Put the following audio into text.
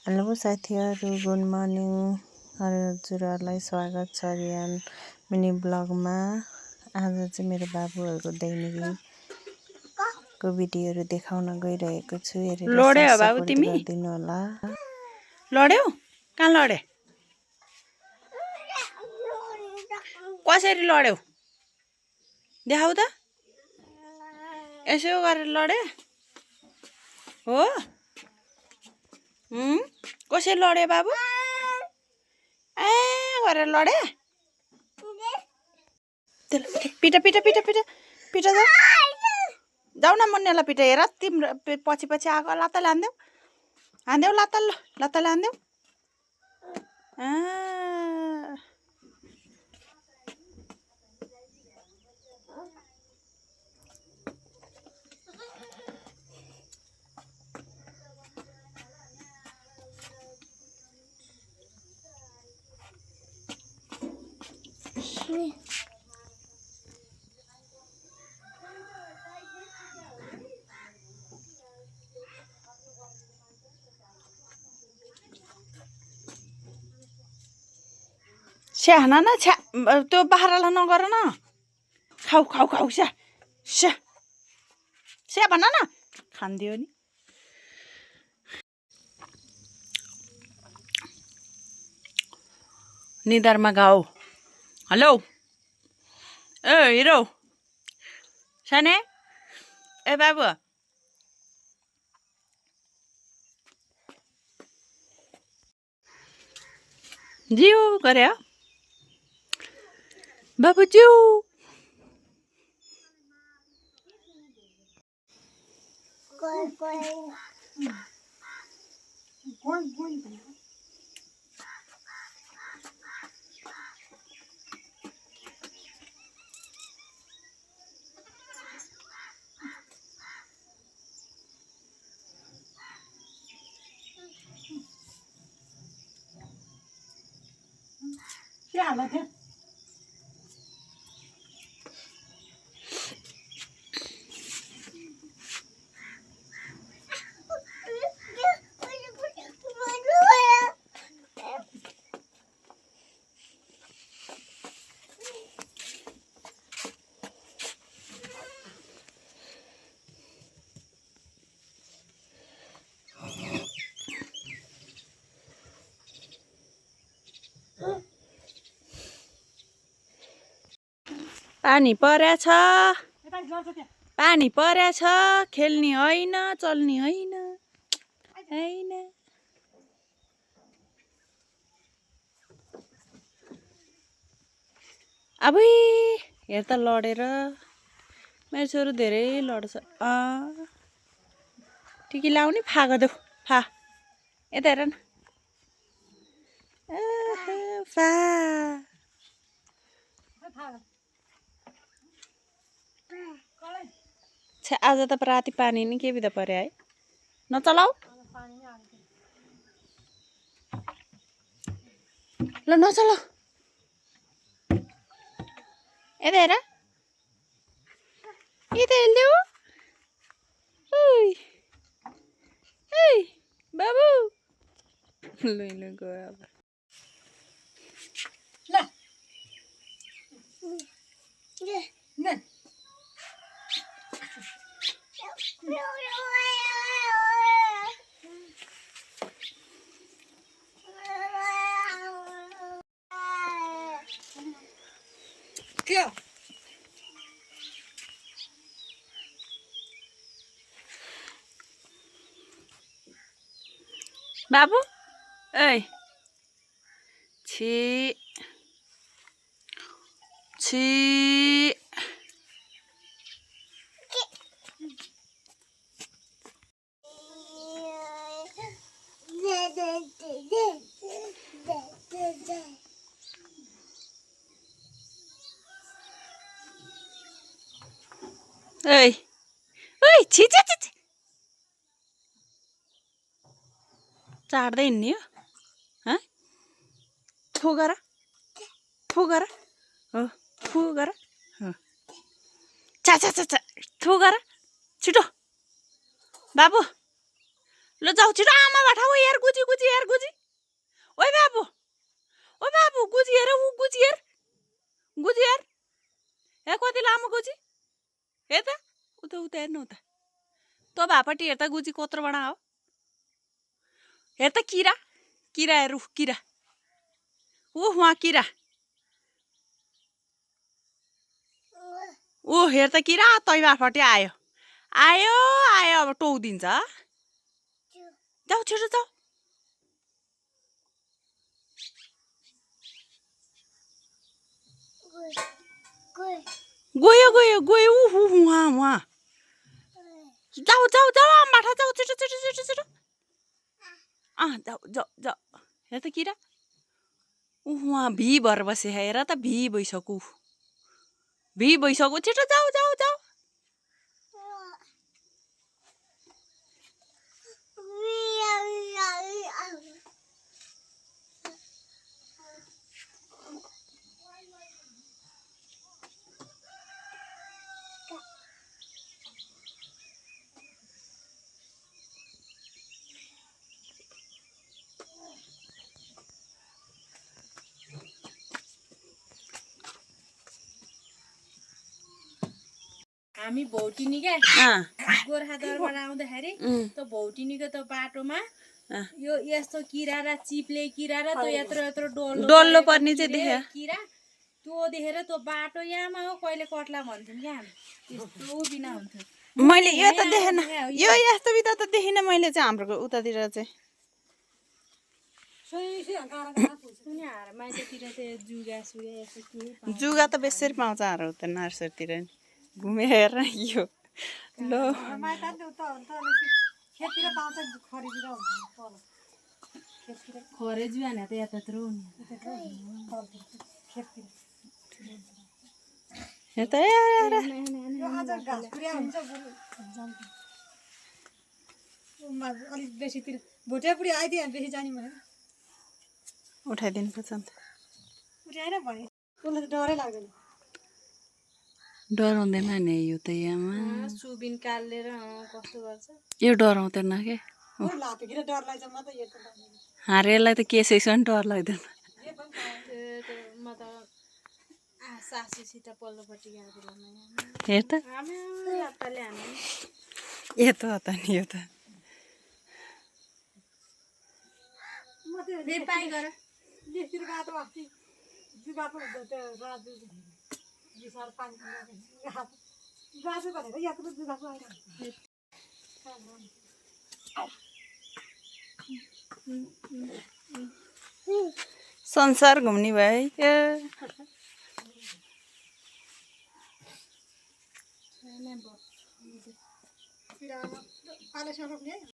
Hello साथीहरू, good morning. हजुरहरूलाई स्वागत छ रियान मिनी ब्लगमा। आज चाहिँ मेरो बाबुहरूको दैनिकीको भिडियोहरू देखाउन गइरहेको छु। हेरेर लड्यौ साथ बाबु सपोर्ट तिमी? गरिदिनु होला। लड्यौ? कहाँ लडे? कसरी लड्यौ? देखाउ त। यसो गरेर लडे हो? कसरी लडे बाबु? गरेर लडे? पिटा पिटा पिटा पिटा पिटा जाऊ न मुन्नेलाई पिटा। हेर तिम्रो पछि पछि आएको लात्ताले हान्देऊ लात्ताले हान्देऊ। स्या हान न, छ्या त्यो बाख्रालाई नगर न। खाऊ खाऊ खाऊ स्या स्या स्या भन न, खानिदियो नि। निधारमा गाऊ। हेलो ए हिरो साने ए बाबु जिउ गरे बाबु जिउ। पानी परेछ, पानी परेछ। खेल्ने होइन, चल्ने होइन। अब हेर त लडेर। मेरो छोरो धेरै लड्छ। टिकी लाउने फाग देऊ फा। यता हेर न। फा छ्या, आज त राति पानी नि के बिदा परे है। नचलाऊ ल, नचलाऊ। यता हेर, यता हेर्देऊ। बाबु ल गयो अब। बाबु ए छि छि ओइ ओइ छि छि छि चाड्दै हिँड्ने हो? थु गर थु गर हो, थु गर हो। चा चा चा चा थु गर छिटो। बाबु ल जाऊ छिटो। आमा बाठा यार, गुजी गुजी यार, उता हेर्नु उता तँ भापट्टि हेर त गुजी कत्रो बडा हो हेर त किरा किरा हेरु किरा वहाँ किरा हेर त किरा तै माफटी आयो आयो आयो अब टोउदिन्छ जाऊ छिटो जाऊ गयो गयो गयो वहाँ जाऊ जाऊ जाऊ माठा जाऊ छिटो छिटो छिटो छिटो जाऊ जाऊ जाऊ हेर त किरा वहाँ भी भएर बसे हेर त भी भइसक्यो छिटो जाऊ जाऊ जाऊ हामी भौटिनी क्या गोर्खादरबाट आउँदाखेरि त्यो भौटिनीको त्यो बाटोमा यो यस्तो किरा र चिप्ले किरा र त्यो यत्रो यत्रो डल्लो पर्ने चाहिँ देख्यो किरा त्यो देखेर त्यो बाटो यहाँमा हो कहिले कट्ला भन्थ्यौँ क्या हामी त्यस्तो बिना हुन्थ्यो मैले यो त देखेन यो यस्तो बित्ता त देखिनँ मैले चाहिँ हाम्रो उतातिर चाहिँ माइतीतिर चाहिँ जुगा सुगा यस्तो केही जुगा त बेसरी पाउँछ हाम्रो उता नर्सरीतिर नि घुमेर यो ल खरे जुवा त यतातिर उठाइदिनु पर्छ नि डरै लाग्दैन डराउँदैन नि यो त यहाँमा सुबिन कालेर कस्तो गर्छ यो डराउँदैन के लातेर डर लाग्छ म त हारेलाई त केसैसँग पनि डर लाग्दैन म त सासूसित पल्लोपट्टि गएको हेर त लाप्पाले हान्ने यता हो त नि यो त पाइ गर बाटो अस्ति जुगाको राजु विशाल पानी गाजु भनेर यत्रो जुगाको संसार घुम्ने भयो आइरहन्छ